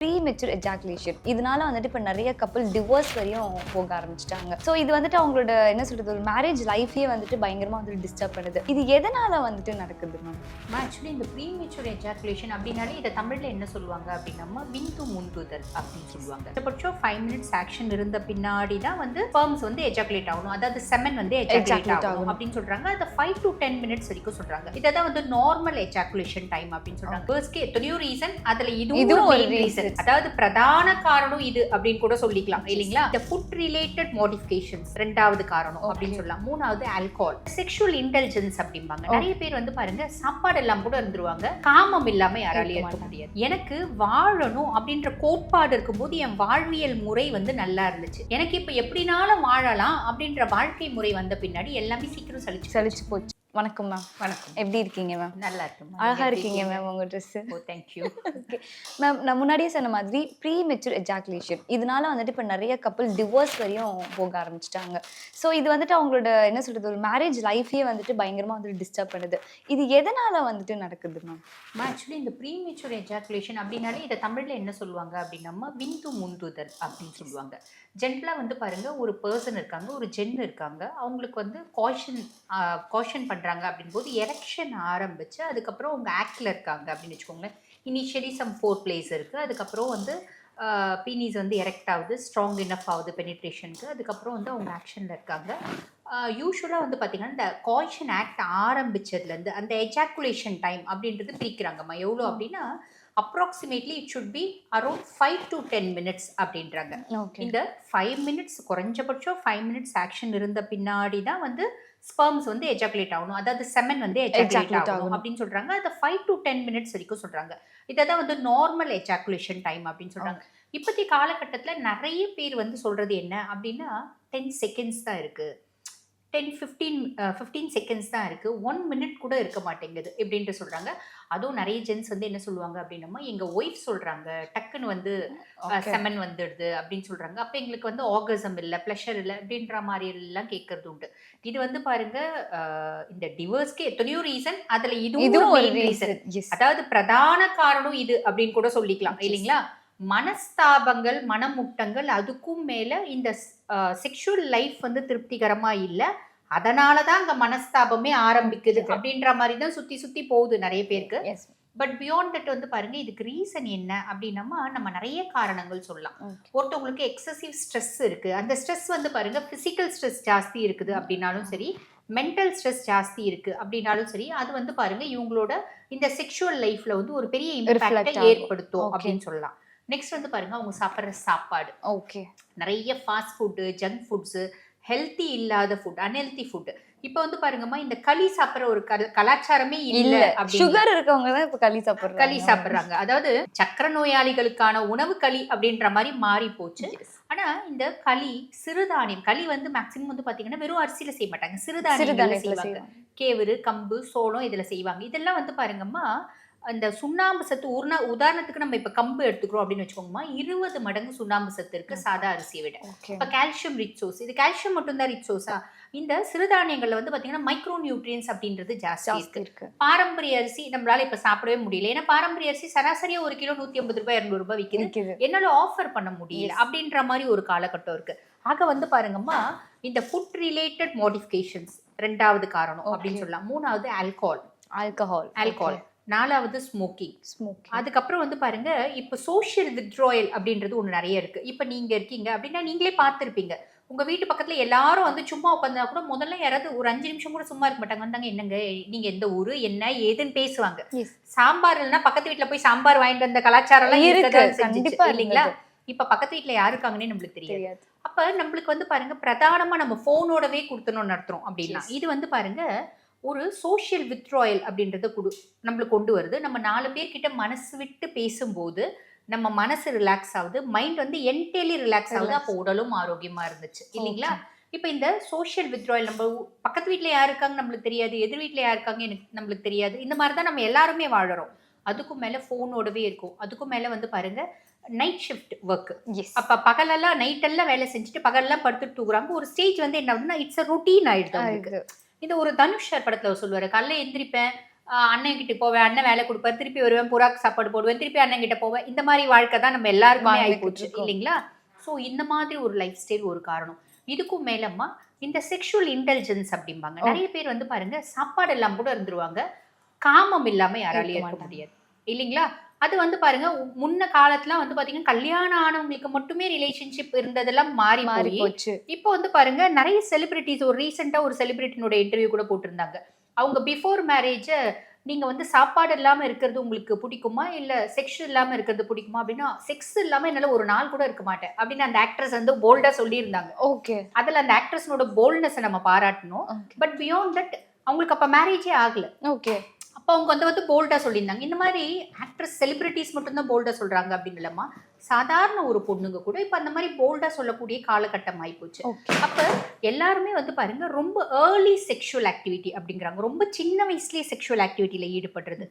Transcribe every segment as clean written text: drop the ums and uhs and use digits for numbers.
Premature ejaculation இதனால வந்துட்டு இப்போ நிறைய கப்பல் டிவோர்ஸ் வரையும் போக ஆரம்பிச்சிட்டாங்க. ஸோ இது வந்துட்டு அவங்களோட என்ன சொல்றது, ஒரு மேரேஜ் லைஃபே வந்துட்டு பயங்கரமாக வந்துட்டு டிஸ்டர்ப் பண்ணுது. இது எதனால வந்துட்டு நடக்குது மேம்? ஆக்சுவலி இந்த ப்ரீமெச்சூர் எஜாகுலேஷன் அப்படின்னாலே இதை தமிழில் என்ன சொல்லுவாங்க அப்படின்னா விந்து முந்துதல் அப்படின்னு சொல்லுவாங்க. குறைஞ்சபட்சம் 5 minutes ஆக்ஷன் இருந்த பின்னாடி தான் வந்து ஸ்பெர்ம்ஸ் வந்து எஜாகுலேட் ஆகணும், அதாவது செமன் வந்து எஜாகுலேட் ஆகணும் அப்படின்னு சொல்றாங்க. அதை 5 to 10 minutes வரைக்கும் சொல்றாங்க. இதை தான் வந்து நார்மல் எஜாகுலேஷன் டைம் அப்படின்னு சொல்றாங்க. ஃபர்ஸ்ட்க்கு எத்தனையோ ரீசன், அதுல இதுவும் ஒரு ரீசன், அதாவது பிரதான காரணம் இது அப்படின்னு கூட சொல்லிக்கலாம் இல்லைங்களா. இந்த ஃபுட் ரிலேட்டட் மாடிஃபிகேஷன்ஸ் ரெண்டாவது காரணம் அப்படின்னு சொல்லலாம். மூணாவது ஆல்கஹால், செக்ஷுவல் இன்டெலிஜென்ஸ் அப்படிம்பாங்க. நிறைய பேர் வந்து பாருங்க சாப்பாடு எல்லாம் கூட இருந்துருவாங்க, காமம் இல்லாம யாராலையும் இருக்க முடியாது. எனக்கு வாழணும் அப்படின்ற கோட்பாடு இருக்கும்போது என் வாழ்வியல் முறை வந்து நல்லா இருந்துச்சு. எனக்கு இப்ப எப்படினாலும் வாழலாம் அப்படின்ற வாழ்க்கை முறை வந்த பின்னாடி எல்லாமே சீக்கிரம் சலிச்சு போச்சு. வணக்கம் மேம். வணக்கம். எப்படி இருக்கீங்க மேம்? நல்லா இருக்கு, அழகா இருக்கீங்க மேம் உங்க ட்ரெஸ். ஓ தேங்க்யூ. ஓகே மேம், நான் முன்னாடியே சொன்ன மாதிரி ப்ரீமெச்சூர் எஜாகுலேஷன் இதனால வந்துட்டு இப்போ நிறைய கப்பல் டிவோர்ஸ் வரையும் போக ஆரம்பிச்சிட்டாங்க. ஸோ இது வந்துட்டு அவங்களோட என்ன சொல்றது, ஒரு மேரேஜ் லைஃபே வந்துட்டு பயங்கரமாக வந்துட்டு டிஸ்டர்ப் பண்ணுது. இது எதனால வந்துட்டு நடக்குது மேம்? ஆக்சுவலி இந்த ப்ரீமெச்சூர் எஜாகுலேஷன் அப்படின்னாலே இதை தமிழில் என்ன சொல்லுவாங்க அப்படின்னா விந்து முந்துதல் அப்படின்னு சொல்லுவாங்க. ஜென்ரலாக வந்து பாருங்க, ஒரு பர்சன் இருக்காங்க, ஒரு ஜென் இருக்காங்க, அவங்களுக்கு வந்து காஷன் பண்ணுறாங்க அப்படின்போது எரெக்ஷன் ஆரம்பிச்சு அதுக்கப்புறம் அவங்க ஆக்டில் இருக்காங்க அப்படின்னு வச்சுக்கோங்களேன். இனிஷியலி சம் 4 பிளேஸ் இருக்குது, அதுக்கப்புறம் வந்து பீனிஸ் வந்து எரெக்ட் ஆகுது, ஸ்ட்ராங் இனஃப் ஆகுது பெனிட்ரேஷனுக்கு, அதுக்கப்புறம் வந்து அவங்க ஆக்ஷனில் இருக்காங்க. யூஸ்வலாக வந்து பார்த்திங்கன்னா இந்த காஷன் ஆக்ட் ஆரம்பிச்சதுலேருந்து அந்த எஜாகுலேஷன் டைம் அப்படின்றது பிரிக்கிறாங்கம்மா. எவ்வளோ அப்படின்னா approximately it should be around 5 to 10 minutes அப்படின்றாங்க. இந்த 5 minutes குறைஞ்சபட்சம் 5 minutes ஆக்ஷன் இருந்த பின்னாடி தான் வந்து ஸ்பெர்ம்ஸ் வந்து எஜாகுலேட் ஆகணும், அதாவது செமன் வந்து எஜாகுலேட் ஆகணும் அப்படின்னு சொல்றாங்க. அதை 5 to 10 minutes வரைக்கும் சொல்றாங்க. இதை தான் வந்து நார்மல் எஜாகுலேஷன் டைம் அப்படின்னு சொல்றாங்க. இப்போதைய காலகட்டத்தில் நிறைய பேர் வந்து சொல்றது என்ன அப்படின்னா 10 seconds தான் இருக்கு, 15 seconds தான் இருக்குது, 1 minute கூட இருக்க மாட்டேங்குது எப்படின்ட்டு சொல்கிறாங்க. அதுவும் நிறைய ஜென்ஸ் வந்து என்ன சொல்லுவாங்க அப்படின்னா, எங்கள் ஒய்ஃப் சொல்கிறாங்க டக்குன்னு வந்து செமன் வந்துடுது அப்படின்னு சொல்கிறாங்க. அப்போ எங்களுக்கு வந்து ஆர்கசம் இல்லை, ப்ளஷர் இல்லை அப்படின்ற மாதிரி எல்லாம் கேட்கறது உண்டு. இது வந்து பாருங்க, இந்த டிவோர்ஸ்க்கு எத்தனையோ ரீசன், அதில் இதுவும் ஒரு ரீசன், அதாவது பிரதான காரணம் இது அப்படின்னு கூட சொல்லிக்கலாம் இல்லைங்களா. மனஸ்தாபங்கள், மனமுட்டங்கள், அதுக்கும் மேல இந்த செக்ஷுவல் லைஃப் வந்து திருப்திகரமா இல்ல, அதனாலதான் அங்க மனஸ்தாபமே ஆரம்பிக்குது அப்படின்ற மாதிரி தான் சுத்தி போகுது நிறைய பேருக்கு. பட் பியாண்ட் தட் வந்து பாருங்க, இதுக்கு ரீசன் என்ன அப்படின்னா நம்ம நிறைய காரணங்கள் சொல்லலாம். ஒருத்தவங்களுக்கு எக்ஸசிவ் ஸ்ட்ரெஸ் இருக்கு, அந்த ஸ்ட்ரெஸ் வந்து பாருங்க பிசிக்கல் ஸ்ட்ரெஸ் ஜாஸ்தி இருக்குது அப்படின்னாலும் சரி, மென்டல் ஸ்ட்ரெஸ் ஜாஸ்தி இருக்கு அப்படின்னாலும் சரி, அது வந்து பாருங்க இவங்களோட இந்த செக்ஷுவல் லைஃப்ல வந்து ஒரு பெரிய இம்பாக்டை ஏற்படுத்தும் அப்படின்னு சொல்லலாம். நெக்ஸ்ட் வந்து பாருங்க, அவங்க சாப்பிட்ற சாப்பாடு, நிறைய fast food, junk foods, healthy இல்லாத ஃபுட், அன்ஹெல்த்தி ஃபுட். இப்போ வந்து பாருங்கம்மா, இந்த களி சாப்பிட்ற ஒரு கலாச்சாரமே இல்லை. சுகர் இருக்கவங்க தான் இப்போ களி சாப்பிட்றாங்க. அதாவது சக்கரை நோயாளிகளுக்கான உணவு களி அப்படின்ற மாதிரி மாறி போச்சு. ஆனா இந்த களி, சிறுதானியம், களி வந்து மேக்சிமம் வந்து பாத்தீங்கன்னா வெறும் அரிசியில செய்ய மாட்டாங்க, சிறுதானியம் செய்வாங்க. கேவரு, கம்பு, சோளம் இதுல செய்வாங்க. இதெல்லாம் வந்து பாருங்கம்மா, அந்த சுண்ணாம்பு சத்து உதாரணத்துக்கு நம்ம இப்ப கம்பு எடுத்துக்கிறோம் அப்படின்னு வச்சுக்கோங்கம்மா, 20 மடங்கு சுண்ணாம்பு சத்து இருக்கு சாதா அரிசியை விட. இப்ப கால்சியம் ரிச் சோர்ஸ், இது கால்சியம் மட்டும் தான் ரிச் சோர்ஸா? இந்த சிறுதானியங்கள்ல வந்து பாத்தீங்கன்னா மைக்ரோ நியூட்ரியன்ஸ் அப்படின்றது ஜாஸ்தி இருக்கு. பாரம்பரிய அரிசி நம்மளால இப்ப சாப்பிடவே முடியல, ஏன்னா பாரம்பரிய அரிசி சராசரியா 1 கிலோ 150 ரூபாய் 200 ரூபாய் விற்கிது, என்னால ஆஃபர் பண்ண முடியல அப்படின்ற மாதிரி ஒரு காலகட்டம் இருக்கு. ஆக வந்து பாருங்கம்மா, இந்த ஃபுட் ரிலேட்டட் மாடிஃபிகேஷன்ஸ் ரெண்டாவது காரணம் அப்படின்னு சொல்லலாம். மூணாவது ஆல்கஹால், நாலாவது ஸ்மோக்கிங். அதுக்கப்புறம் வந்து பாருங்க, இப்போ சோஷியல் வித்ட்ராயல் அப்படின்றது ஒன்று நிறைய இருக்கு. இப்போ நீங்க இருக்கீங்க அப்படின்னா நீங்களே பார்த்துருப்பீங்க, உங்க வீட்டு பக்கத்துல எல்லாரும் வந்து சும்மா உட்காந்தா கூட முதல்ல யாராவது ஒரு 5 நிமிஷம் கூட சும்மா இருக்க மாட்டாங்க. வந்தாங்க, என்னங்க நீங்க எந்த ஊரு, என்ன ஏதுன்னு பேசுவாங்க. சாம்பார் இல்லைன்னா பக்கத்து வீட்டுல போய் சாம்பார் வாங்கிட்டு வந்த கலாச்சாரம் எல்லாம் இல்லைங்களா. இப்ப பக்கத்து வீட்டுல யாரு இருக்காங்கன்னே நம்மளுக்கு தெரியாது. அப்ப நம்மளுக்கு வந்து பாருங்க, பிரதானமா நம்ம போனோடவே கொடுத்தணும் நடத்துறோம் அப்படின்னா, இது வந்து பாருங்க ஒரு சோஷியல் வித்ட்ராயல் அப்படின்றத நம்மளுக்கு கொண்டு வருது. நம்ம 4 பேர்கிட்ட மனசு விட்டு பேசும்போது நம்ம மனசு ரிலாக்ஸ் ஆகுது, மைண்ட் வந்து என்டேலி ரிலாக்ஸ் ஆகுது, அப்போ உடலும் ஆரோக்கியமா இருந்துச்சு இல்லைங்களா. இப்போ இந்த சோஷியல் வித்ட்ராயல், நம்ம பக்கத்து வீட்டில் யார் இருக்காங்க நம்மளுக்கு தெரியாது, எதிர் வீட்டில் யார் இருக்காங்க நம்மளுக்கு தெரியாது, இந்த மாதிரி தான் நம்ம எல்லாருமே வாழறோம். அதுக்கும் மேலே ஃபோனோடவே இருக்கும். அதுக்கும் மேலே வந்து பாருங்க நைட் ஷிஃப்ட் ஒர்க். அப்ப பகலெல்லாம் நைட்டெல்லாம் வேலை செஞ்சுட்டு பகலெல்லாம் படுத்துட்டு தூங்குறாங்க. ஒரு ஸ்டேஜ் வந்து என்ன ஆகுதுன்னா இட்ஸ் அ ரொட்டீன் ஆயிடுது அவங்களுக்கு. இந்த ஒரு தனுஷ் படத்துல சொல்லுவாரு, காலைல எந்திரிப்பேன், அண்ணன் கிட்ட போவேன், அண்ணன் வேலை கொடுப்பாரு, திருப்பி வருவேன், புறாக்கு சாப்பாடு போடுவேன், திருப்பி அண்ணன் கிட்ட போவேன். இந்த மாதிரி வாழ்க்கை தான் நம்ம எல்லாருக்குமே ஆயிப்போச்சு இல்லைங்களா? ஸோ இந்த மாதிரி ஒரு லைஃப் ஸ்டைல் ஒரு காரணம். இதுக்கும் மேலம்மா இந்த செக்ஷுவல் இன்டெலிஜென்ஸ் அப்படிம்பாங்க. நிறைய பேர் வந்து பாருங்க சாப்பாடு எல்லாம் கூட இருந்துருவாங்க, காமம் இல்லாம யாராலையும் இருக்க முடியாது இல்லைங்களா? அது வந்து பாருங்க முன்ன காலத்துல வந்து பாத்தீங்கன்னா கல்யாணம் ஆனவங்களுக்கு மட்டுமே ரிலேஷன்ஷிப் இருந்ததெல்லாம் மாறி போச்சு. இப்போ வந்து பாருங்க நிறைய செலிபிரிட்டிஸ், ஒரு ரீசெண்டா ஒரு செலிபிரிட்டினோட இன்டர்வியூ கூட போட்டிருந்தாங்க. அவங்க பிஃபோர் மேரேஜ் நீங்க வந்து சாப்பாடு இல்லாம இருக்கிறது உங்களுக்கு பிடிக்குமா இல்ல செக்ஸ் இல்லாம இருக்கிறது பிடிக்குமா அப்படின்னா, செக்ஸ் இல்லாம என்னால ஒரு நாள் கூட இருக்க மாட்டேன் அப்படின்னு அந்த ஆக்ட்ரஸ் வந்து போல்டா சொல்லியிருந்தாங்க. ஓகே, அதுல அந்த ஆக்ட்ரஸோட போல்ட்னஸ் நம்ம பாராட்டணும். பட் பியாண்ட் தட் அவங்களுக்கு அப்ப மேரேஜே ஆகல. ஓகே, அப்போ அவங்க வந்து போல்டா சொல்லியிருந்தாங்க. இந்த மாதிரி ஆக்ட்ரஸ் செலிபிரிட்டிஸ் மட்டும்தான் போல்டா சொல்றாங்க அப்படின்னு இல்லம்மா, சாதாரண ஒரு பொண்ணுங்க கூட இப்ப அந்த மாதிரி போல்டா சொல்லக்கூடிய காலகட்டம் ஆயிப்போச்சு. அப்ப எல்லாருமே வந்து பாருங்க ரொம்ப ஏர்லி செக்ஷுவல் ஆக்டிவிட்டி அப்படிங்கிறாங்க. ரொம்ப சின்ன வயசுலயே செக்ஷுவல் ஆக்டிவிட்டியில ஈடுபடுறது,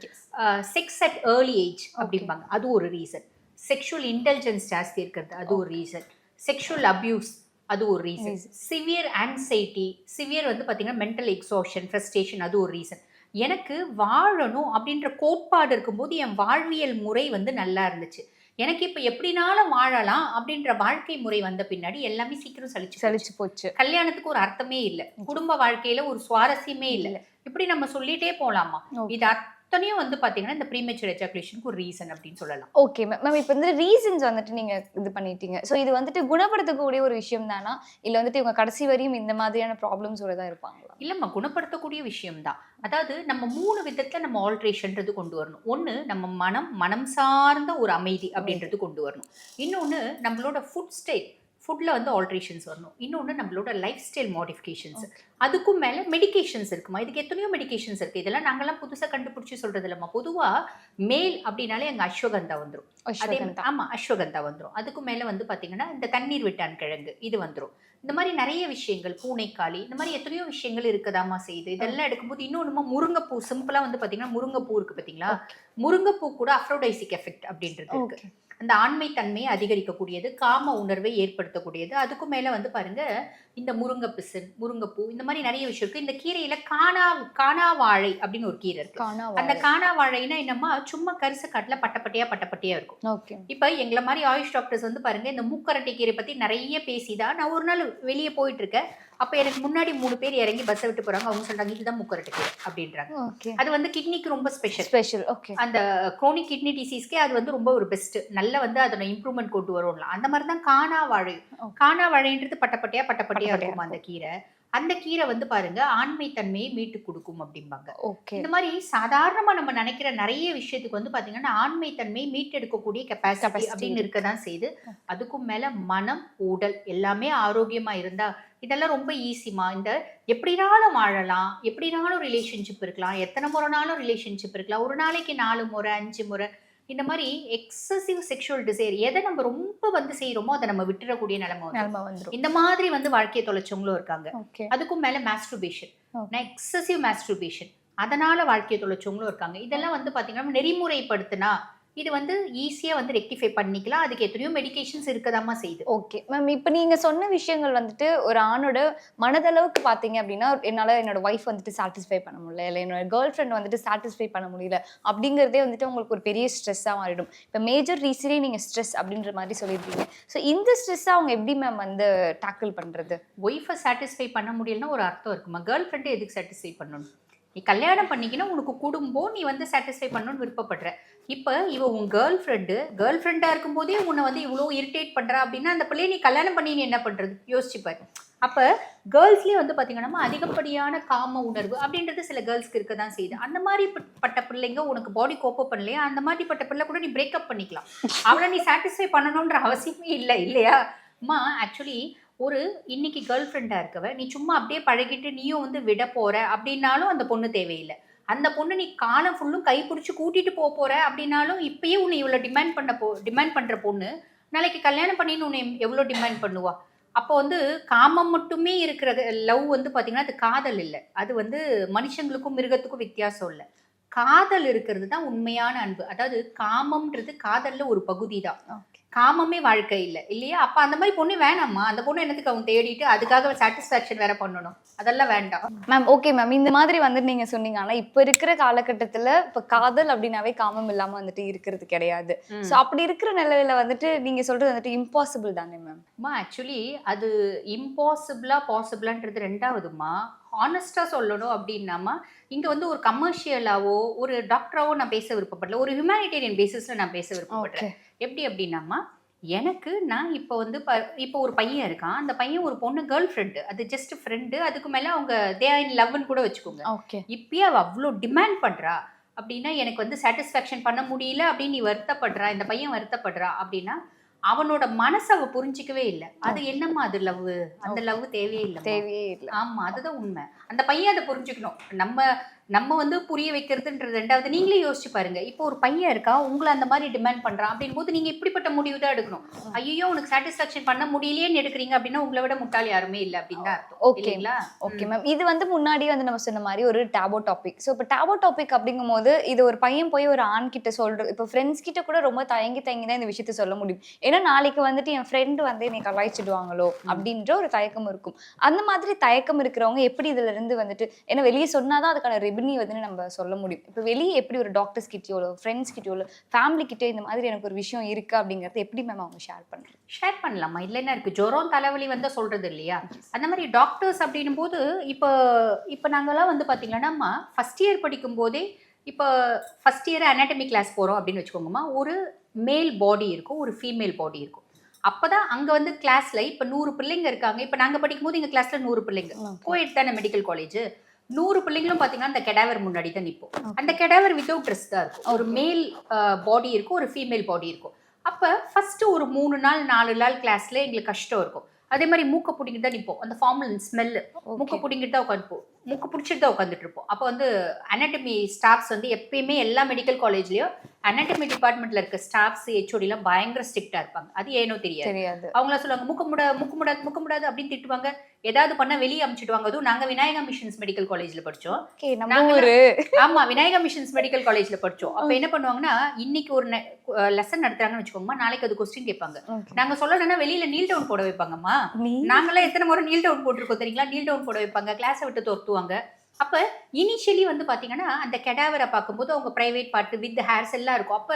செக்ஸ் அட் ஏர்லி ஏஜ் அப்படிம்பாங்க. அது ஒரு ரீசன். செக்ஷுவல் இன்டெலிஜென்ஸ் ஜாஸ்தி இருக்கிறது அது ஒரு ரீசன். செக்ஷுவல் அபியூஸ் அது ஒரு ரீசன். சிவியர் ஆங்ஸைட்டி, சிவியர் வந்து பாத்தீங்கன்னா மென்டல் எக்ஸாஷன், ஃப்ரஸ்ட்ரேஷன், அது ஒரு ரீசன். எனக்கு வாழணும் அப்படின்ற கோட்பாடு இருக்கும்போது என் வாழ்வியல் முறை வந்து நல்லா இருந்துச்சு. எனக்கு இப்ப எப்படினாலும் வாழலாம் அப்படின்ற வாழ்க்கை முறை வந்த பின்னாடி எல்லாமே சீக்கிரம் சலிச்சு போச்சு. கல்யாணத்துக்கு ஒரு அர்த்தமே இல்ல, குடும்ப வாழ்க்கையில ஒரு சுவாரஸ்யமே இல்ல. இப்படி நம்ம சொல்லிட்டே போலாமா. இது அத்தனையும் வந்து பாத்தீங்கன்னா இந்த ப்ரீமெச்சூர் எஜாகுலேஷனுக்கு ஒரு ரீசன் அப்படின்னு சொல்லலாம். ஓகே மேம், இப்போ வந்து ரீசன்ஸ் வந்துட்டு நீங்க இது பண்ணிட்டீங்க. ஸோ இது வந்துட்டு குணப்படுத்தக்கூடிய ஒரு விஷயம் தானா, இல்ல வந்துட்டு இவங்க கடைசி வரையும் இந்த மாதிரியான ப்ராப்ளம்ஸோட தான் இருப்பாங்களா? இல்லம்மா, குணப்படுத்தக்கூடிய விஷயம் தான். அதாவது நம்ம 3 விதத்துல நம்ம ஆல்ட்ரேஷன்றது கொண்டு வரணும். ஒண்ணு நம்ம மனம் சார்ந்த ஒரு அமைதி அப்படின்றது கொண்டு வரணும். இன்னொன்னு நம்மளோட ஃபுட்ல வந்து ஆல்ட்ரேஷன்ஸ் வரணும். இன்னொன்று நம்மளோட லைஃப் ஸ்டைல் மாடிஃபிகேஷன்ஸ். அதுக்கும் மேலே மெடிகேஷன்ஸ் இருக்குமா. இதுக்கு எத்தனையோ மெடிகேஷன்ஸ் இருக்குது. இதெல்லாம் நாங்கள்லாம் புதுசாக கண்டுபிடிச்சி சொல்கிறது இல்லைம்மா. பொதுவாக மேல் அப்படின்னாலே எங்கள் அஸ்வகந்தா வந்துடும். அதே ஆமாம், அஸ்வகந்தா வந்துடும். அதுக்கும் மேலே வந்து பார்த்தீங்கன்னா இந்த தண்ணீர் விட்டான் கிழங்கு இது வந்துடும். இந்த மாதிரி நிறைய விஷயங்கள், பூனைக்காளி, இந்த மாதிரி எத்தனையோ விஷயங்கள் இருக்குதாமா செய்யுது. இதெல்லாம் எடுக்கும்போது இன்னொன்றுமா முருங்கைப்பூ, சிம்பிளாக வந்து பார்த்தீங்கன்னா முருங்கைப்பூ இருக்குது பார்த்தீங்களா, முருங்கைப்பூ கூட அஃப்ரோடைசிக் எஃபெக்ட் அப்படின்றது இருக்கு. அந்த ஆண்மை தன்மையை அதிகரிக்கக்கூடியது, காம உணர்வை ஏற்படுத்தக்கூடியது. அதுக்கும் மேல வந்து பாருங்க இந்த முருங்கைப்பிசின், முருங்கைப்பூ, இந்த மாதிரி நிறைய விஷயம் இருக்கு. இந்த கீரையில காணாவாழை அப்படின்னு ஒரு கீரை இருக்கு. அந்த காணாவாழைனா என்னமா, சும்மா கரிச காட்டுல பட்டப்பட்டையா இருக்கும். இப்ப எங்களை மாதிரி ஆயுஷ் டாக்டர்ஸ் வந்து பாருங்க இந்த மூக்கரட்டை கீரை பத்தி நிறைய பேசிதான். நான் ஒரு நாள் வெளியே போயிட்டு இருக்கேன். அப்ப எனக்கு முன்னாடி 3 பேர் இறங்கி பஸ்ஸை விட்டு போறாங்க. அவங்க சொல்றாங்க இதுதான் மூக்கரட்டை கீரை அப்படின்றாங்க. அது வந்து கிட்னிக்கு ரொம்ப ஸ்பெஷல். அந்த குரோனிக் கிட்னி டிசீஸ்க்கே அது வந்து ரொம்ப ஒரு பெஸ்ட். நல்ல வந்து அதோட இம்ப்ரூவ்மெண்ட் கொண்டு வரும்ல. அந்த மாதிரி தான் காணாவாழைன்றது பட்டப்பட்டையா இருக்கும் அந்த கீரை. அந்த கீரை வந்து பாருங்க ஆண்மை தன்மையை மீட்டு கொடுக்கும் அப்படிம்பாங்க. இந்த மாதிரி சாதாரணமா நம்ம நினைக்கிற நிறைய விஷயத்துக்கு வந்து பாத்தீங்கன்னா ஆண்மை தன்மையை மீட்டெடுக்கக்கூடிய கெப்பாசிட்டி அப்படின்னு இருக்கதான் செய்யுது. அதுக்கும் மேல மனம், உடல் எல்லாமே ஆரோக்கியமா இருந்தா இதெல்லாம் ரொம்ப ஈஸிமா. இந்த எப்படினாலும் வாழலாம், எப்படினாலும் ரிலேஷன்ஷிப் இருக்கலாம், எத்தனை முறைனாலும் ரிலேஷன்ஷிப் இருக்கலாம், ஒரு நாளைக்கு 4 முறை 5 முறை. இந்த மாதிரி எக்ஸசிவ் செக்ஷுவல் டிசைர் எதை நம்ம ரொம்ப வந்து செய்யறோமோ அதை நம்ம விட்டுறக்கூடிய நிலைமை வந்துடும். இந்த மாதிரி வந்து வாழ்க்கையை தொலைச்சவங்களும் இருக்காங்க. அதுக்கும் மேல மாஸ்டர்பேஷன், எக்ஸசிவ் மாஸ்டர்பேஷன், அதனால வாழ்க்கையை தொலைச்சவங்களும் இருக்காங்க. இதெல்லாம் வந்து பாத்தீங்கன்னா நெறிமுறைப்படுத்தினா இது வந்து ஈஸியா வந்து ரெக்டிஃபை பண்ணிக்கலாம். அதுக்கு எத்தனையோ மெடிகேஷன்ஸ் இருக்கதாமா செய்யுது. ஓகே மேம், இப்போ நீங்க சொன்ன விஷயங்கள் வந்துட்டு ஒரு ஆணோட மனதளவுக்கு பாத்தீங்க அப்படின்னா, என்னால என்னோட ஒய்ஃப் வந்துட்டு சாட்டிஸ்ஃபை பண்ண முடியல, இல்லை என்னோட கேர்ள் ஃப்ரெண்ட் வந்துட்டு சாட்டிஸ்ஃபை பண்ண முடியல அப்படிங்கிறதே வந்துட்டு உங்களுக்கு ஒரு பெரிய ஸ்ட்ரெஸ்ஸாக மாறிடும். இப்போ மேஜர் ரீசனே நீங்க ஸ்ட்ரெஸ் அப்படின்ற மாதிரி சொல்லியிருக்கீங்க. ஸோ இந்த ஸ்ட்ரெஸ்ஸை அவங்க எப்படி மேம் வந்து டேக்கிள் பண்றது? ஒய்ஃபை சாட்டிஸ்ஃபை பண்ண முடியலன்னா ஒரு அர்த்தம் இருக்குமா. கேர்ள் ஃப்ரெண்டை எதுக்கு சாட்டிஸ்ஃபை பண்ணணும்? நீ கல்யாணம் பண்ணிக்கணும், உனக்கு குடும்பம், நீ வந்து சாட்டிஸ்ஃபை பண்ணணும்னு விருப்பப்படுற. இப்போ இவ உன் கேர்ள் ஃப்ரெண்டாக இருக்கும்போதே உன்னை வந்து இவ்வளோ இரிட்டேட் பண்ணுறா அப்படின்னா அந்த பிள்ளையை நீ கல்யாணம் பண்ணி நீ என்ன பண்ணுறது யோசிச்சுப்பாரு. அப்போ கேர்ள்ஸ்லேயே வந்து பார்த்தீங்கன்னா அதிகப்படியான காம உணர்வு அப்படின்றது சில கேர்ள்ஸ்க்கு இருக்க தான் செய்யுது. அந்த மாதிரி பட்ட பிள்ளைங்க உனக்கு பாடி கோப்பப் பண்ணலையா, அந்த மாதிரி பட்ட பிள்ளை கூட நீ பிரேக்கப் பண்ணிக்கலாம். அவளை நீ சாட்டிஸ்ஃபை பண்ணணுன்ற அவசியமே இல்லை இல்லையா அம்மா. ஆக்சுவலி ஒரு இன்னைக்கு கேர்ள் ஃப்ரெண்டாக இருக்கவ நீ சும்மா அப்படியே பழகிட்டு நீயும் வந்து விட போற அப்படின்னாலும் அந்த பொண்ணு தேவையில்லை. அந்த பொண்ணு நீ காலம் ஃபுல்லும் கைப்பிடிச்சு கூட்டிட்டு போற அப்படின்னாலும் இப்பயே உன்னை இவ்வளோ டிமாண்ட் பண்ற பொண்ணு நாளைக்கு கல்யாணம் பண்ணின்னு உன்னை எவ்வளோ டிமாண்ட் பண்ணுவா. அப்போ வந்து காமம் மட்டுமே இருக்கிற லவ் வந்து பார்த்தீங்கன்னா அது காதல் இல்லை. அது வந்து மனுஷங்களுக்கும் மிருகத்துக்கும் வித்தியாசம் இல்லை. காதல் இருக்கிறது தான் உண்மையான அன்பு. அதாவது காமம்ன்றது காதல்ல ஒரு பகுதி தான். காமமே வாழ்க்கை இல்ல இல்லையா? அப்ப அந்த மாதிரி பொண்ணு வேணாம்மா. அந்த பொண்ணு என்னத்துக்கு அவங்க தேடிட்டு அதுக்காக சாட்டிஸ்ஃபேக்ஷன் வேற பண்ணணும். அதெல்லாம் வேண்டாம். Ma'am okay ma'am. இந்த மாதிரி வந்துட்டு நீங்க சொன்னீங்க. ஆனா இப்ப இருக்கிற காலகட்டத்துல இப்ப காதல் அப்படின்னாவே காமம் இல்லாம வந்துட்டு இருக்கிறது கிடையாது. சோ அப்படி இருக்கிற நிலையில வந்துட்டு நீங்க சொல்றது வந்துட்டு இம்பாசிபிள் தானே மேம்? ஆக்சுவலி அது இம்பாசிபிளா பாசிபிளான்றது ரெண்டாவதுமா. ஹானஸ்டா சொல்லணும் அப்படின்னாமா, இங்க வந்து ஒரு கமர்ஷியலாவோ ஒரு டாக்டராவோ நான் பேச விருப்பப்படல. ஒரு ஹியூமானிட்டேரியன் பேசிஸ்ல நான் பேச விருப்பப்படுறேன். எப்படி அப்படின்னாமா, எனக்கு நான் இப்போ வந்து இப்போ ஒரு பையன் இருக்கான். அந்த பையன் ஒரு பொண்ணு கேர்ள் ஃப்ரெண்டு. அது ஜஸ்ட் ஃப்ரெண்டு. அதுக்கு மேல அவங்க தே ஆர் இன் லவ்னு கூட வச்சுக்கோங்க. ஓகே. இப்பயே அவ அவ்வளோ டிமாண்ட் பண்றா அப்படின்னா, எனக்கு வந்து சாட்டிஸ்ஃபேக்ஷன் பண்ண முடியல அப்படின்னு நீ வருத்தப்படுறா, இந்த பையன் வருத்தப்படுறா அப்படின்னா, அவனோட மனசை அவ புரிஞ்சிக்கவே இல்ல. அது என்னம்மா அது லவ்? அந்த லவ் தேவையே இல்ல. தேவையே இல்ல. ஆமா, அதுதான் உண்மை. அந்த பையன் அதை புரிஞ்சுக்கணும். நம்ம வந்து புரிய வைக்கிறதுன்றது ரெண்டாவது. நீங்களே யோசிச்சு பாருங்க. இப்போ ஒரு பையன் இருக்கா, உங்களை அந்த மாதிரி டிமாண்ட் பண்றான் அப்படின் போது நீங்க இப்படிப்பட்ட முடிவு தான் எடுக்கணும். ஐயோ உனக்கு சாட்டிஸ்ஃபேக்ஷன் பண்ண முடியலையேன்னு எடுக்கிறீங்க அப்படின்னா உங்களை விட முட்டாள் யாருமே இல்லை அப்படின்னு தான் அர்த்தம். ஓகேங்களா? Okay ma'am. இது வந்து முன்னாடியே வந்து நம்ம சொன்ன மாதிரி ஒரு டேபோ டாபிக். ஸோ இப்போ டேபோ டாபிக் அப்படிங்கும் போது இது ஒரு பையன் போய் ஒரு ஆண் கிட்ட சொல்றது, இப்போ ஃப்ரெண்ட்ஸ் கிட்ட கூட ரொம்ப தயங்கி தான் இந்த விஷயத்த சொல்ல முடியும். ஏன்னா நாளைக்கு வந்துட்டு என் ஃப்ரெண்டு வந்து என்னை கலாய்ச்சிடுவாங்களோ அப்படின்ற ஒரு தயக்கம் இருக்கும். அந்த மாதிரி தயக்கம் இருக்கிறவங்க எப்படி இதுல இருந்து வந்துட்டு, ஏன்னா வெளியே சொன்னாதான் அதுக்கான ரெவென்யூ வந்து நம்ம சொல்ல முடியும். இப்போ வெளியே எப்படி ஒரு டாக்டர்ஸ் கிட்டயோ ஃப்ரெண்ட்ஸ் கிட்டயோ ஃபேமிலி கிட்டயோ இந்த மாதிரி எனக்கு ஒரு விஷயம் இருக்கு அப்படிங்கறது எப்படி மேம் அவங்க ஷேர் பண்ணலாமா? இல்லைன்னா இருக்கு ஜுரம் தலைவலி வந்து சொல்றது இல்லையா? அந்த மாதிரி டாக்டர்ஸ் அப்படின்னும் போது இப்போ நாங்கெல்லாம் வந்து பாத்தீங்கன்னா ஃபர்ஸ்ட் இயர் படிக்கும் போதே, இப்போ ஃபர்ஸ்ட் இயர் அனாட்டமி கிளாஸ் போறோம் அப்படின்னு வச்சுக்கோங்கம்மா, ஒரு மேல் பாடி இருக்கும், ஒரு ஃபீமேல் பாடி இருக்கும். அப்பதான் அங்க வந்து கிளாஸ்ல இப்ப 100 பிள்ளைங்க இருக்காங்க. இப்ப நாங்க படிக்கும் போது எங்க கிளாஸ்ல 100 பிள்ளைங்க. கோயட் தானே மெடிக்கல் காலேஜ். 100 பிள்ளைங்களும் பாத்தீங்கன்னா அந்த கெடாவர் முன்னாடி தான் நிற்போம். அந்த கெடாவர் வித்தவுட் ட்ரெஸ் தான் இருக்கும். ஒரு மேல் பாடி இருக்கும், ஒரு ஃபீமேல் பாடி இருக்கும். அப்ப ஃபர்ஸ்ட் ஒரு 3 நாள் 4 நாள் கிளாஸ்ல எங்களுக்கு கஷ்டம் இருக்கும். அதே மாதிரி மூக்க பிடிங்கிட்டு தான் நிற்போம். அந்த ஃபார்மல் ஸ்மெல்லு மூக்க பிடிங்கிட்டு தான் உட்காந்துப்போம். மூக்க பிடிச்சிட்டு தான் உட்காந்துட்டு இருப்போம். அப்போ வந்து அனாட்டமி ஸ்டாஃப்ஸ் வந்து எப்பயுமே எல்லா மெடிக்கல் காலேஜ்லயும் அனாட்டமி டிபார்ட்மெண்ட்ல இருக்க ஸ்டாஃப்ஸ் ஹெச்ஓடிலாம் பயங்கர ஸ்ட்ரிக்டா இருப்பாங்க. அது ஏனோ தெரியாது. அவங்கள சொல்லுவாங்க முக்க முடியாது அப்படின்னு திட்டுவாங்க. ஏதாவது பண்ண வெளியே அனுப்பிச்சிடுவாங்க. அதுவும் நாங்க விநாயகா மிஷன்ஸ் மெடிக்கல் காலேஜ்ல படிச்சோம். ஆமா, விநாயகா மிஷன்ஸ் மெடிக்கல் காலேஜ்ல படிச்சோம். அப்ப என்ன பண்ணுவாங்கன்னா, இன்னைக்கு ஒரு லெசன் நடத்துறாங்கன்னு வச்சுக்கோங்கம்மா, நாளைக்கு அது கொஸ்டின் கேட்பாங்க. நாங்க சொல்லணும்னா வெளியில நீல் டவுன் போட வைப்பாங்கம்மா. நாங்களாம் எத்தனை முறை நீல் டவுன் போட்டிருக்கோம் தெரியுங்களா? நீல் டவுன் போட வைப்பாங்க, கிளாஸை விட்டு துரத்துவாங்க. அப்ப இனிஷியலி வந்து பாத்தீங்கன்னா அந்த கெடாவரை பார்க்கும்போது அவங்க பிரைவேட் பார்ட் வித் ஹேர்ஸ் எல்லாம் இருக்கும். அப்ப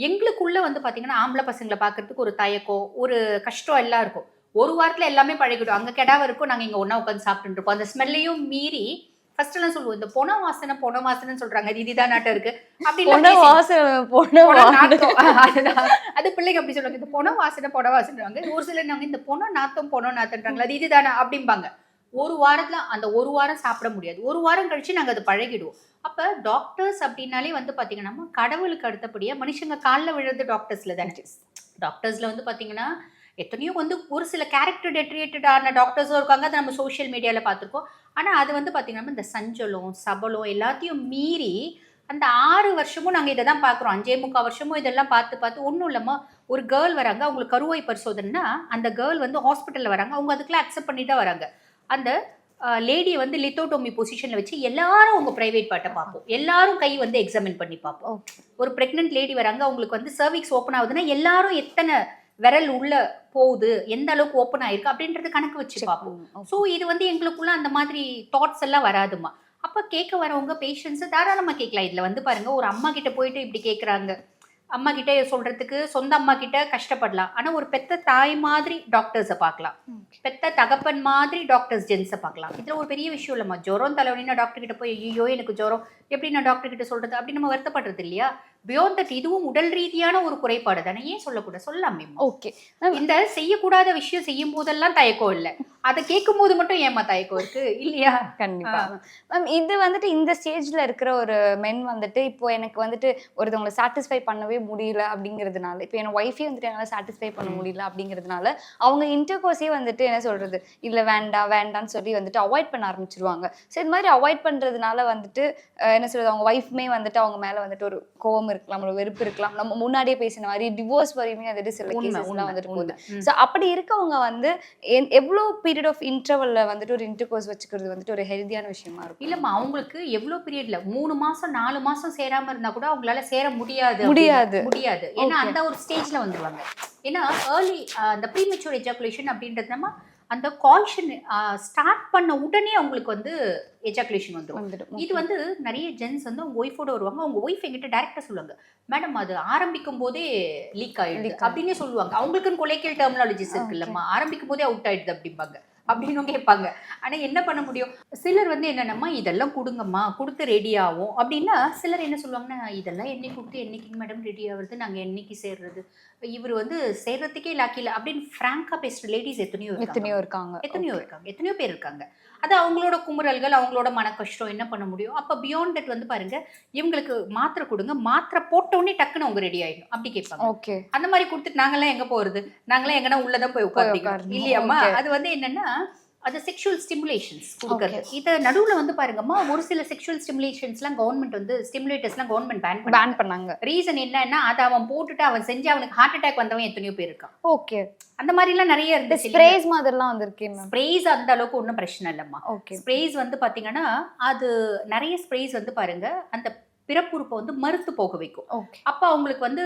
எங்களுக்குள்ள வந்து பாத்தீங்கன்னா ஆம்பளை பசங்களை பாக்குறதுக்கு ஒரு தயக்கம், ஒரு கஷ்டம் எல்லாம் இருக்கும். ஒரு வாரத்துல எல்லாமே பழகிடும். அங்க கெடாவர் இருக்கும், நாங்க இங்க ஒன்னா உட்காந்து சாப்பிட்டு இருப்போம். அந்த ஸ்மெல்லையும் மீறி ஃபர்ஸ்ட் எல்லாம் சொல்லுவோம், இந்த பொன வாசனை சொல்றாங்க, அது இதுதான் நாட்டம் இருக்கு அப்படின்னு. அது பிள்ளைங்க அப்படி சொல்லுவாங்க, இந்த பொன வாசனை. ஒரு சிலர் நாங்க இந்த பொன நாத்தம்ன்றாங்களா, அது இதுதானா அப்படிம்பாங்க. ஒரு வாரத்துல அந்த ஒரு வாரம் சாப்பிட முடியாது. ஒரு வாரம் கழிச்சு நாங்க அதை பழகிடுவோம். அப்ப டாக்டர்ஸ் அப்படின்னாலே வந்து பாத்தீங்கன்னா கடவுளுக்கு அடுத்தபடியா மனுஷங்க காலில் விழுறது டாக்டர்ஸ்ல தானே. டாக்டர்ஸ்ல வந்து பாத்தீங்கன்னா எத்தனையோ வந்து ஒரு சில கேரக்டர் டெட்ரியேட்டடான டாக்டர்ஸும் இருக்காங்க. அதை நம்ம சோஷியல் மீடியால பார்த்துருக்கோம். ஆனா அது வந்து பாத்தீங்கன்னா இந்த சஞ்சலம் சபலம் எல்லாத்தையும் மீறி அந்த 6 வருஷமும் நாங்க இதை தான் பாக்குறோம். 5.25 வருஷமும் இதெல்லாம் பார்த்து ஒன்றும் இல்லாம ஒரு கேர்ள் வராங்க, அவங்களுக்கு கருவாய் பரிசோதனைனா அந்த கேர்ள் வந்து ஹாஸ்பிட்டல்ல வராங்க, அவங்க அதுக்கெல்லாம் அக்செப்ட் பண்ணிட்டு வராங்க. அந்த லேடியை வந்து லித்தோட்டோமி பொசிஷன்ல வச்சு எல்லாரும் உங்க பிரைவேட் பார்ட்டை பார்ப்போம். எல்லாரும் கை வந்து எக்ஸாமின் பண்ணி பார்ப்போம். ஒரு பிரெக்னென்ட் லேடி வராங்க, அவங்களுக்கு வந்து சர்விக்ஸ் ஓப்பன் ஆகுதுன்னா எல்லாரும் எத்தனை விரல் உள்ள போகுது, எந்த அளவுக்கு ஓப்பன் ஆயிருக்கு அப்படின்றது கணக்கு வச்சு பார்ப்போம். ஸோ இது வந்து எங்களுக்குள்ள அந்த மாதிரி தாட்ஸ் எல்லாம் வராதுமா. அப்ப கேட்க வரவங்க பேஷண்ட்ஸ் தாராளமா கேட்கலாம். இதுல வந்து பாருங்க, ஒரு அம்மா கிட்ட போயிட்டு இப்படி கேட்கறாங்க, அம்மா கிட்ட சொல்றதுக்கு சொந்த அம்மா கிட்ட கஷ்டப்படலாம். ஆனா ஒரு பெத்த தாய் மாதிரி டாக்டர்ஸை பார்க்கலாம், பெத்த தகப்பன் மாதிரி டாக்டர்ஸ் ஜென்ஸை பார்க்கலாம். இதுல ஒரு பெரிய விஷயம் இல்லம்மா. ஜுரம் தலைவலின்னா டாக்டர் கிட்ட போய் ஐயோ எனக்கு ஜுரம் எப்படி நான் டாக்டர் கிட்ட சொல்றது அப்படி நம்ம வருத்தப்படுறது இல்லையா? பியாண்ட் தட் இதுவும் உடல் ரீதியான ஒரு குறைபாடு தானே, ஏன் சொல்லக்கூடாது? சொல்லாமே. ஓகே, இந்த செய்யக்கூடாத விஷயம் செய்யும் போதெல்லாம் தயக்கம் இல்லை, அதை கேட்கும் போது மட்டும் ஏமா தயக்கம் இருக்கு இல்லையா? கண்டிப்பா மேம். இது வந்துட்டு இந்த ஸ்டேஜ்ல இருக்கிற ஒரு மென் வந்துட்டு இப்போ எனக்கு வந்துட்டு ஒருத்தவங்களை சாட்டிஸ்ஃபை பண்ணவே முடியல அப்படிங்கிறதுனால, இப்போ என் ஒய்ஃபே வந்துட்டு என்னால் சாட்டிஸ்ஃபை பண்ண முடியல அப்படிங்கிறதுனால அவங்க இன்டர்கோர்ஸே வந்துட்டு என்ன சொல்றது, இல்லை வேண்டான்னு சொல்லி வந்துட்டு அவாய்ட் பண்ண ஆரம்பிச்சிருவாங்க. ஸோ இது மாதிரி அவாய்ட் பண்றதுனால வந்துட்டு என்ன சொல்றது, அவங்க ஒய்ஃப்மே வந்துட்டு அவங்க மேல வந்துட்டு ஒரு கோவம் இருக்கலாம், ஒரு வெறுப்பு இருக்கலாம். நம்ம முன்னாடியே பேசின மாதிரி டிவோர்ஸ் வரையுமே வந்துட்டு சில கேசஸ்லாம் வந்துட்டு போகுது. ஸோ அப்படி இருக்கவங்க வந்து எவ்வளோ பீரியட் ஆஃப் இன்டர்வல்ல வந்துட்டு ஒரு இன்டர்கோர்ஸ் வச்சுக்கிறது வந்துட்டு ஒரு ஹெல்தியான விஷயமா இருக்கும்? இல்லம்மா, அவங்களுக்கு எவ்வளோ பீரியட்ல 3 மாசம் 4 மாசம் சேராம இருந்தா கூட அவங்களால சேர முடியாது. ஏன்னா அந்த ஒரு ஸ்டேஜ்ல வந்துருவாங்க. ஏன்னா ஏர்லி அந்த ப்ரீமெச்சூர் எஜாகுலேஷன் அப்படின்றது நம்ம அந்த கால்ஷன் ஸ்டார்ட் பண்ண உடனே அவங்களுக்கு வந்து எஜாகுலேஷன் வந்துடும். இது வந்து நிறைய ஜென்ஸ் வந்து அவங்க ஒய்ஃபோட வருவாங்க, அவங்க ஒய்ஃப் எங்கிட்ட டைரக்டா சொல்லுவாங்க, மேடம் அது ஆரம்பிக்கும் போதே லீக் ஆயிடுது அப்படின்னே சொல்லுவாங்க. அவங்களுக்குன்னு கொலைக்கல் டெர்மினாலஜிஸ் இருக்கு இல்லம்மா, ஆரம்பிக்கும் போதே அவுட் ஆயிடுது அப்படிம்பாங்க அப்படின்னு கேட்பாங்க. ஆனா என்ன பண்ண முடியும், சிலர் வந்து என்னென்னம்மா இதெல்லாம் கொடுங்கம்மா கொடுத்து ரெடி ஆகும் அப்படின்னா, சிலர் என்ன சொல்லுவாங்கன்னா இதெல்லாம் என்னைக்கு கொடுத்து என்னைக்கு மேடம் ரெடி ஆகுறது, நாங்க என்னைக்கு சேர்றது, இவர் வந்து சேர்றதுக்கே லாக்கி இல்லை அப்படின்னு ஃப்ராங்கா பேசுற லேடிஸ் எத்தனையோ இருக்காங்க. எத்தனையோ பேர் இருக்காங்க. அது அவங்களோட குமுறல்கள், அவங்களோட மன கஷ்டம், என்ன பண்ண முடியும். அப்ப பியாண்ட் தட் வந்து பாருங்க, இவங்களுக்கு மாத்திரை கொடுங்க, மாத்திரை போட்ட உடனே டக்குன்னு அவங்க ரெடி ஆயிடும் அப்படி கேட்பாங்க. அந்த மாதிரி கொடுத்துட்டு நாங்கெல்லாம் எங்க போறது, நாங்களாம் எங்கன்னா உள்ளதான் போய் உட்கார்ந்து இல்லையாம்மா. அது வந்து என்னன்னா அது செக்ஷுவல் ஸ்டிமுலேஷன்ஸ் கொடுக்கறது. இதை நடுவில் வந்து பாருங்கம்மா, ஒரு சில செக்ஷுவல் ஸ்டிமுலேஷன்ஸ்லாம் கவர்மெண்ட் வந்து ஸ்டிமுலேட்டர்ஸ்லாம் கவர்மெண்ட் பேன் பண்ணாங்க. ரீசன் என்னன்னா, அதை அவன் போட்டுட்டு அவன் செஞ்சு அவனுக்கு ஹார்ட் அட்டாக் வந்தவன் எத்தனையோ பேர் இருக்கான். ஓகே, அந்த மாதிரிலாம் நிறைய இருந்து ஸ்ப்ரேஸ் மாதிரிலாம் வந்திருக்கு. ஸ்ப்ரேஸ் அந்த அளவுக்கு ஒன்றும் பிரச்சனை இல்லைம்மா. ஸ்ப்ரேஸ் வந்து பாத்தீங்கன்னா, அது நிறைய ஸ்ப்ரேஸ் வந்து பாருங்க அந்த பிறப்புறுப்பை வந்து மறுத்து போக வைக்கும். அப்ப அவங்களுக்கு வந்து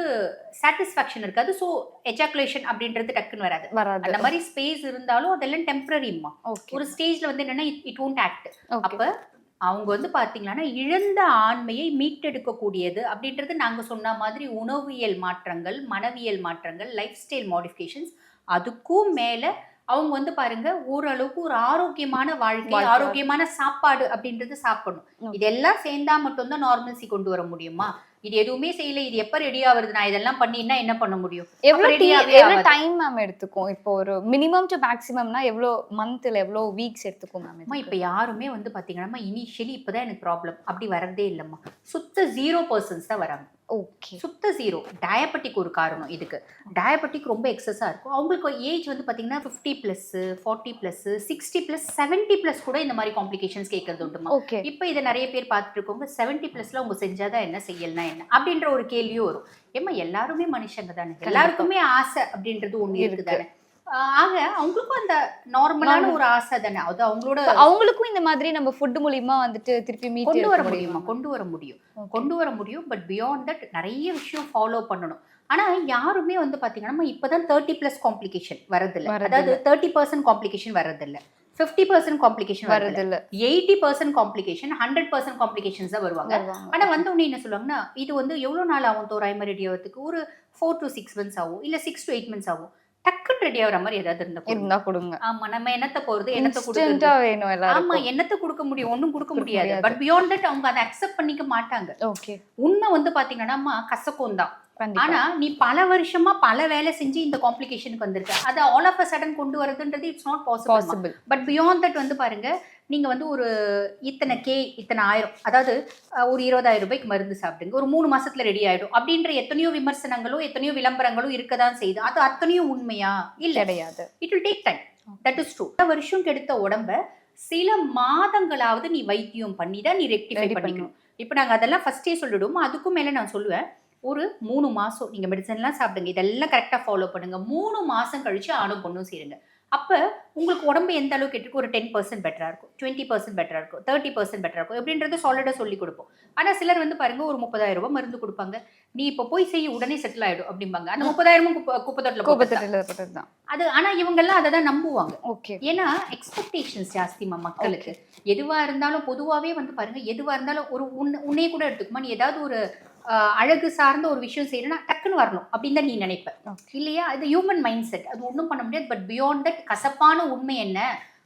சாட்டிஸ்ஃபேக்ஷன் இருக்காது. ஸோ எஜாகுலேஷன் அப்படின்றது டக்குன்னு வராது. அந்த மாதிரி ஸ்பேஸ் இருந்தாலும் அதெல்லாம் டெம்பரரிமா. ஒரு ஸ்டேஜ்ல வந்து என்னன்னா இட் ஒன்ட் ஆக்ட். அப்ப அவங்க வந்து பாத்தீங்கன்னா இழந்த ஆண்மையை மீட்டெடுக்கக்கூடியது அப்படின்றது நாங்க சொன்ன மாதிரி உணவியல் மாற்றங்கள், மனவியல் மாற்றங்கள், லைஃப் ஸ்டைல் மாடிஃபிகேஷன்ஸ், அதுக்கும் மேல அவங்க வந்து பாருங்க ஓரளவுக்கு ஒரு ஆரோக்கியமான வாழ்க்கை, ஆரோக்கியமான சாப்பாடு அப்படின்றது சாப்பிடணும். இதெல்லாம் சேர்ந்தா மட்டும்தான் நார்மல்சி கொண்டு வர முடியுமா? இது எதுவுமே செய்யல, இது எப்ப ரெடி ஆகுறது, நான் இதெல்லாம் பண்ணினா என்ன பண்ண முடியும்? எவ்வளவு டைம் மேம் எடுத்துக்கும்? இப்போ ஒரு மினிமம் டு மேக்ஸிமம்னா எவ்வளவு மந்த்ல எவ்வளவு வீக்ஸ் எடுத்துக்கும் மேம்? இப்ப யாருமே வந்து பாத்தீங்கன்னா இனிஷியலி இப்பதான் எனக்கு ப்ராப்ளம் அப்படி வரதே இல்லம்மா. சுத்த 0% தான் வராங்க. சுத்த 0. டயபெட்டிக் ஒரு காரணம் இதுக்கு. டயபெட்டிக் ரொம்ப எக்ஸஸா இருக்கும். அவங்களுக்கு ஏஜ் வந்து பாத்தீங்கன்னா 50+, 40+, 60+, 70+ கூட இந்த மாதிரி காம்ப்ளிகேஷன்ஸ் கேட்கறது உண்டுமா. இப்ப இதை நிறைய பேர் பார்த்துட்டு இருக்கவங்க 70+ல அவங்க செஞ்சாதான் என்ன, செய்யலனா என்ன அப்படின்ற ஒரு கேள்வியும் வரும். ஏமா எல்லாருமே மனுஷங்க தானே, எல்லாருக்குமே ஆசை அப்படின்றது ஒண்ணு இருக்குதானே. ஆக அவங்களுக்கும் அந்த நார்மலான ஒரு ஆசை தானே, அது அவங்களுக்கும் இந்த மாதிரி நம்ம ஃபுட் மூலமா வந்துட்டு திருப்பி கொண்டு வர முடியுமா? கொண்டு வர முடியும். பட் பியாண்ட் தட் நிறைய விஷயம் ஃபாலோ பண்ணணும். ஆனா யாருமே வந்து பாத்தீங்கன்னா இப்பதான் 30+ காம்ப்ளிகேஷன் வரதில்லை. அதாவது 30% காம்ப்ளிகேஷன் வரதில்லை, 50% காம்ப்ளிகேஷன் வரதில்லை, 80% காம்ப்ளிகேஷன், 100% காம்ப்ளிகேஷன்ஸ் தான் வருவாங்க. ஆனா வந்த உடனே என்ன சொல்லுவாங்கன்னா, இது வந்து எவ்வளவு நாள் ஆகும் தோராயமா ரெடி ஆகிறதுக்கு? ஒரு 4 to 6 months ஆகும், இல்ல 6 to 8 months ஆகும். டக்குன்னு ரெடி ஆகிற மாதிரி ஏதாவது இருந்தா கொடுங்க. ஆமா, நம்ம என்னத்தை போறது, என்னத்தை கொடுக்க வேணும் எல்லாரும். ஆமா, என்னத்தை கொடுக்க முடியும்? ஒன்னும் கொடுக்க முடியாது. பட் பியாண்ட் தட் அவங்க அதை அக்செப்ட் பண்ணிக்க மாட்டாங்க. உண்மை வந்து பாத்தீங்கன்னா கசக்கும் தான். ஆனா நீ பல வருஷமா பல வேலை செஞ்சு இந்த காம்ப்ளிகேஷனுக்கு வந்திருக்க, அது ஆல் ஆஃப் அ சடன் கொண்டு வரதுன்றது it's not possible. But beyond that வந்து பாருங்க, நீங்க வந்து ஒரு இத்தனை 1000, அதாவது ஒரு 20,000 ரூபாய்க்கு மருந்து சாப்பிடுங்க, ஒரு 3 மாசத்துல ரெடி ஆயிடும் அப்படின்ற எத்தனையோ விமர்சனங்களும் எத்தனையோ விளம்பரங்களும் இருக்கதான் செய்யுது. அது அத்தனையும் உண்மையா? இல்ல, கிடையாது. It will take time. That is true. வருஷம் கெடுத்த உடம்ப சில மாதங்களாவது நீ வைத்தியம் பண்ணி தான் நீ ரெக்டிஃபை பண்ணிக்கணும். இப்போ நாங்க அதெல்லாம் ஃபர்ஸ்டே சொல்லிடுவோம். அதுக்கும் மேல நான் சொல்லுவேன், ஒரு 3 மாசம் நீங்க மெடிசன்லாம் சாப்பிடுங்க, இதெல்லாம் கரெக்டா ஃபாலோ பண்ணுங்க. 3 மாசம் கழிச்சு ஆணும் பொண்ணும் சேருங்க. அப்ப உங்களுக்கு உடம்பு எந்த அளவுக்கு இருக்கு, ஒரு 10% பெட்டரா இருக்கும், 20% பெட்டரா இருக்கும், 30% பெட்டரா இருக்கும் எப்படின்றது சாலிடா சொல்லி கொடுப்போம். ஆனா சிலர் வந்து பாருங்க ஒரு 30,000 ரூபாய் மருந்து கொடுப்பாங்க, நீ இப்ப போய் செய்ய உடனே செட்டில் ஆயிடும் அப்படிம்பாங்க. அந்த 30,000 குப்பைத்தொட்டில தான் அது. ஆனா இவங்க எல்லாம் அதை தான் நம்புவாங்க. ஏன்னா எக்ஸ்பெக்டேஷன்ஸ் ஜாஸ்திமா மக்களுக்கு. எதுவா இருந்தாலும் பொதுவாவே வந்து பாருங்க, எதுவா இருந்தாலும் ஒரு உன்னையே கூட எடுத்துக்குமா, நீ ஏதாவது ஒரு அழகு சார்ந்த ஒரு விஷயம் செய்யணும்னா டக்குன்னு வரணும் அப்படின்னு தான் நீ நினைப்ப இல்லையா? அது ஹியூமன் மைண்ட் செட், அது ஒன்றும் பண்ண முடியாது. பட் பியாண்ட் தட் கசப்பான உண்மை என்ன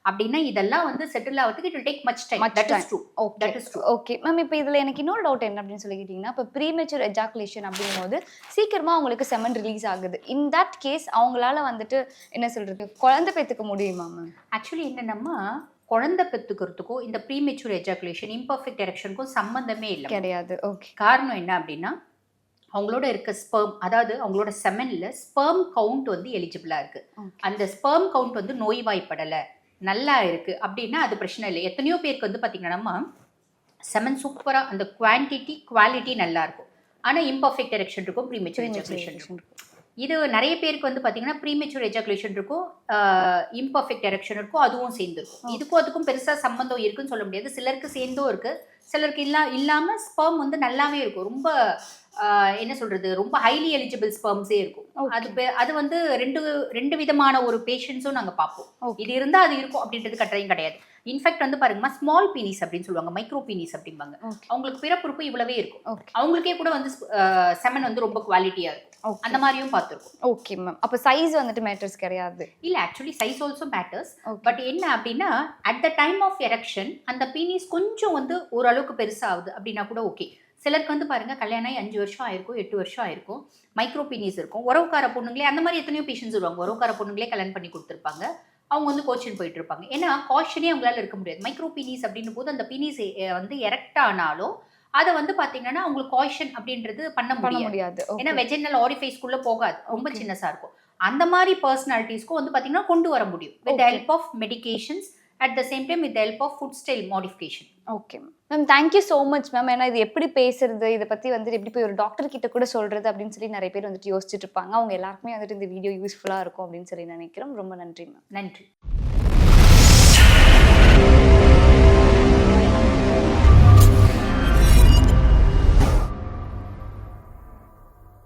அப்படின்னா, இதெல்லாம் வந்து செட்டில் ஆகிறதுக்கு it will take much time. That is true. That is true. Okay ma'am, இப்போ இதில் எனக்கு இன்னொரு டவுட் என்ன அப்படின்னு சொல்லிக்கிட்டீங்கன்னா, இப்போ ப்ரீமெச்சூர் எஜாகுலேஷன் அப்படிங்கும்போது சீக்கிரமாக அவங்களுக்கு செமன் ரிலீஸ் ஆகுது. இன் தட் கேஸ் அவங்களால வந்துட்டு என்ன சொல்றது, குழந்தை பெற்றுக்க முடியுமா மேம்? ஆக்சுவலி என்னன்னா, குழந்தை பெற்றுக்கிறதுக்கும் இந்த ப்ரீமெச்சூர் எஜாகுலேஷன் இம்பர்ஃபெக்ட் எரெக்ஷனுக்கும் சம்மந்தமே இல்லை, கிடையாது. ஓகே, காரணம் என்ன அப்படின்னா, அவங்களோட இருக்க ஸ்பெர்ம், அதாவது அவங்களோட செமன்ல ஸ்பெர்ம் கவுண்ட் வந்து எலிஜிபிளா இருக்கு. அந்த ஸ்பெர்ம் கவுண்ட் வந்து நோய்வாய்ப்படலை, நல்லா இருக்கு அப்படின்னா அது பிரச்சனை இல்லை. எத்தனையோ பேருக்கு வந்து பார்த்தீங்கன்னா செமன் சூப்பராக அந்த குவான்டிட்டி குவாலிட்டி நல்லா இருக்கும், ஆனால் இம்பர்ஃபெக்ட் எரெக்ஷன் இருக்கும், ப்ரீமெச்சூர் எஜாகுலேஷன் இருக்கும். இது நிறைய பேருக்கு வந்து பார்த்தீங்கன்னா ப்ரீமெச்சூர் எஜாகுலேஷன் இருக்கும், இம்பர்ஃபெக்ட் எரெக்ஷன் இருக்கும், அதுவும் சேர்ந்துருக்கும். இதுக்கும் அதுக்கும் பெருசாக சம்மந்தம் இருக்குன்னு சொல்ல முடியாது. சிலருக்கு சேர்ந்தும் இருக்கு, சிலருக்கு இல்லாமல் ஸ்பெர்ம் வந்து நல்லாவே இருக்கும், ரொம்ப என்ன சொல்றது ரொம்ப ஹைலி எலிஜிபிள் ஸ்பெர்ம்ஸே இருக்கும். Okay. அது வந்து ரெண்டு விதமான ஒரு பேஷண்ட்ஸும் நாங்க பார்ப்போம். Okay. இது இருந்தா அது இருக்கும் அப்படின்றது கட்டாயம் கிடையாது. இன்ஃபேக்ட் வந்து பாருங்கம்மா ஸ்மால் பீனிஸ் அப்படின்னு சொல்லுவாங்க, மைக்ரோ பீனிஸ் அப்படிம்பாங்க. Okay. அவங்களுக்கு பிறப்புறுப்பு இவ்வளவே இருக்கும். Okay. அவங்களுக்கே கூட வந்து செமன் வந்து ரொம்ப குவாலிட்டியா இருக்கும். Okay. அந்த மாதிரியும் பார்த்துருக்கோம். Okay ma'am. அப்போ சைஸ் வந்துட்டு மேட்டர்ஸ் கிடையாது. இல்ல actually size also matters. Okay. But என்ன அப்படின்னா at the time of erection அந்த பீனிஸ் கொஞ்சம் வந்து ஓரளவுக்கு பெருசாகுது அப்படின்னா கூட ஓகே. சிலருக்கு வந்து பாருங்க கல்யாணம் ஆகி 5 வருஷம் ஆயிருக்கும், 8 வருஷம் ஆயிருக்கும், மைக்ரோ பீனிஸ் இருக்கும். உறவுக்கார பொண்ணுங்களே அந்த மாதிரி எத்தனையோ பேஷன்ஸ் வருவாங்க. உறவுக்கார பொண்ணுங்களே கல்யாணம் பண்ணி கொடுத்துருப்பாங்க. அவங்க வந்து கோச்சின் போயிட்டு இருப்பாங்க. ஏன்னா காஷனே அவங்களால இருக்க முடியாது. மைக்ரோ பீனிஸ் அப்படின்னும் போது அந்த பீனிஸ் வந்து எரெக்ட் ஆனாலும் அதை வந்து பாத்தீங்கன்னா அவங்களுக்கு காஷன் அப்படின்றது பண்ண முடியாது. ஏன்னா வெஜினல் ஆரிஃபைஸ்க்குள்ள போகாது, ரொம்ப சின்னசா இருக்கும். அந்த மாதிரி பர்சனாலிட்டிஸ்க்கும் வந்து பாத்தீங்கன்னா கொண்டு வர முடியும் with help of medications, at the same time with help of food style modification. Okay ma'am. Thank you so much ma'am. ஏன்னா இது எப்படி பேசுறது, இதை பற்றி வந்துட்டு எப்படி போய் ஒரு டாக்டர் கிட்ட கூட சொல்றது அப்படின்னு சொல்லி நிறைய பேர் வந்துட்டு யோசிச்சுட்டு இருப்பாங்க. அவங்க எல்லாருக்குமே வந்துட்டு இந்த வீடியோ யூஸ்ஃபுல்லாக இருக்கும் அப்படின்னு சொல்லி நினைக்கிறோம். ரொம்ப நன்றி மேம். நன்றி.